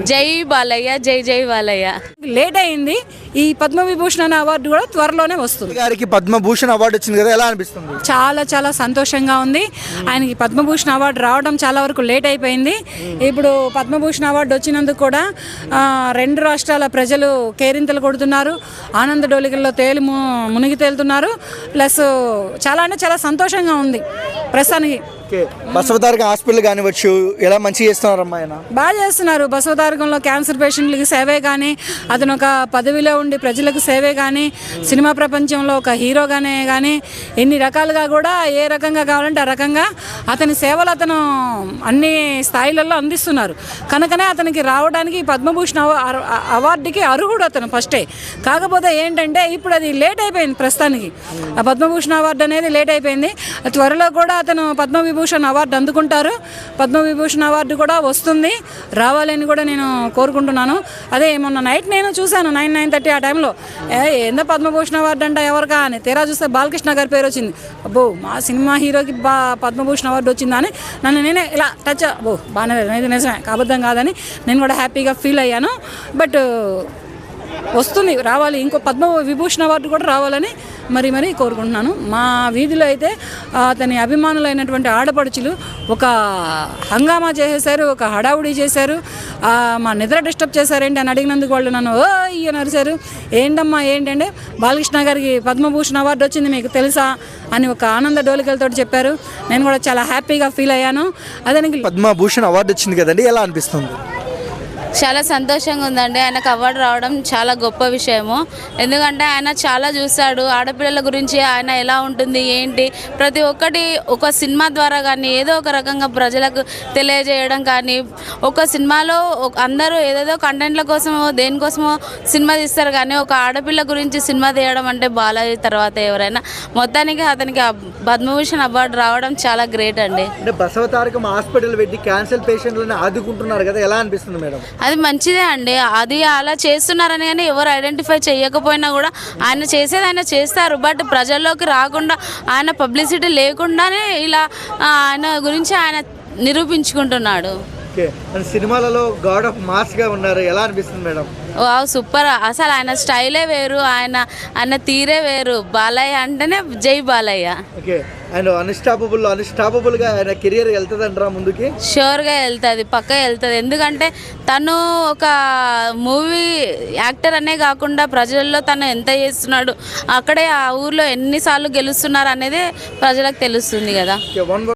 జై బాలయ్య, జై జై బాలయ్య. లేట్ అయింది. ఈ పద్మవిభూషణ్ అవార్డు కూడా త్వరలోనే వస్తుంది. గారికి పద్మభూషణ్ అవార్డు వచ్చింది కదా, ఎలా అనిపిస్తుంది? చాలా చాలా సంతోషంగా ఉంది. ఆయనకి పద్మభూషణ్ అవార్డు రావడం చాలా వరకు లేట్ అయిపోయింది. ఇప్పుడు పద్మభూషణ్ అవార్డు వచ్చినందుకు కూడా రెండు రాష్ట్రాల ప్రజలు కేరింతలు కొడుతున్నారు, ఆనంద డోలికల్లో మునిగి తేలుతున్నారు. ప్లస్ చాలా అంటే చాలా సంతోషంగా ఉంది ప్రస్తుతానికి. బసవతారక హాస్పిటల్ కానివచ్చు, ఎలా మంచిగా చేస్తున్నారమ్మా ఆయన? బాగా చేస్తున్నారు. బసవతారకంలో క్యాన్సర్ పేషెంట్లకి సేవే కానీ, అతను ఒక పదవిలో ఉండి ప్రజలకు సేవే కానీ, సినిమా ప్రపంచంలో ఒక హీరోగానే కానీ ఎన్ని రకాలుగా కూడా ఏ రకంగా కావాలంటే ఆ రకంగా అతని సేవలు అతను అన్ని స్థాయిలలో అందిస్తున్నారు. కనుకనే అతనికి రావడానికి పద్మభూషణ్ అవార్డుకి అర్హుడు అతను ఫస్టే. కాకపోతే ఏంటంటే ఇప్పుడు అది లేట్ అయిపోయింది ప్రస్తుతానికి. ఆ పద్మభూషణ్ అవార్డు అనేది లేట్ అయిపోయింది. త్వరలో కూడా అతను పద్మవిభూషణ్ అవార్డు అందుకుంటారు. పద్మవిభూషణ్ అవార్డు కూడా వస్తుంది, రావాలని కూడా నేను కోరుకుంటున్నాను. అదే మొన్న నైట్ నేను చూశాను 9:30 ఆ టైంలో, ఏందో పద్మభూషణ్ అవార్డు అంట ఎవరికా అని. తీరా చూస్తే బాలకృష్ణ గారి పేరు వచ్చింది. అబ్బో మా సినిమా హీరోకి పద్మభూషణ్ అవార్డు వచ్చిందా అని నన్ను నేనే ఇలా టచ్, అబ్బో బాగానే ఇది నిజమే అబద్ధం కాదని నేను కూడా హ్యాపీగా ఫీల్ అయ్యాను. బట్ వస్తుంది, రావాలి. ఇంకో పద్మవిభూషణ్ అవార్డు కూడా రావాలని మరీ కోరుకుంటున్నాను. మా వీధిలో అయితే అతని అభిమానులైనటువంటి ఆడపడుచులు ఒక హంగామా చేసేసారు, ఒక హడావుడి చేశారు. మా నిద్ర డిస్టర్బ్ చేశారేంటి అని అడిగినందుకు వాళ్ళు నన్ను అని అరిశారు. ఏంటమ్మా ఏంటంటే బాలకృష్ణ గారికి పద్మభూషణ్ అవార్డు వచ్చింది మీకు తెలుసా అని ఒక ఆనంద డోలికలతో చెప్పారు. నేను కూడా చాలా హ్యాపీగా ఫీల్ అయ్యాను. అతనికి పద్మభూషణ్ అవార్డు వచ్చింది కదండి, ఎలా అనిపిస్తుంది? చాలా సంతోషంగా ఉందండి. ఆయనకు అవార్డు రావడం చాలా గొప్ప విషయము. ఎందుకంటే ఆయన చాలా చూశాడు, ఆడపిల్లల గురించి ఆయన ఎలా ఉంటుంది ఏంటి ప్రతి ఒక్కటి ఒక సినిమా ద్వారా కానీ ఏదో ఒక రకంగా ప్రజలకు తెలియజేయడం కానీ, ఒక సినిమాలో అందరూ ఏదేదో కంటెంట్ల కోసమో దేనికోసమో సినిమా తీస్తారు కానీ ఒక ఆడపిల్ల గురించి సినిమా తీయడం అంటే బాలయ్య తర్వాత ఎవరైనా. మొత్తానికి అతనికి పద్మభూషణ్ అవార్డు రావడం చాలా గ్రేట్ అండి. అంటే బసవతారకం హాస్పిటల్ పెట్టి క్యాన్సర్ పేషెంట్లను ఆదుకుంటున్నారు కదా, ఎలా అనిపిస్తుంది మేడం? అది మంచిదే అండి. అది అలా చేస్తున్నారని కానీ ఎవరు ఐడెంటిఫై చేయకపోయినా కూడా ఆయన చేసేది ఆయన చేస్తారు. బట్ ప్రజల్లోకి రాకుండా ఆయన పబ్లిసిటీ లేకుండానే ఇలా ఆయన గురించి ఆయన నిరూపించుకుంటున్నాడు. సినిమాలలో గాడ్ ఆఫ్ మాస్ గా ఉన్నారు, ఎలా అనిపిస్తుంది మేడం? Wow super. అసలు ఆయన స్టైలే వేరు, ఆయన తీరే వేరు. బాలయ్య అంటేనే జై బాలయ్య. అండ్ అన్స్టాపబుల్ గా ఆయన కెరియర్ వెళ్తుంది అంటారా ముందుకి? షూర్గా వెళ్తుంది, పక్కా వెళ్తుంది. ఎందుకంటే తను ఒక మూవీ యాక్టర్ అనే కాకుండా ప్రజల్లో తను ఎంత చేస్తున్నాడు, అక్కడే ఆ ఊర్లో ఎన్నిసార్లు గెలుస్తున్నారు అనేది ప్రజలకు తెలుస్తుంది కదా.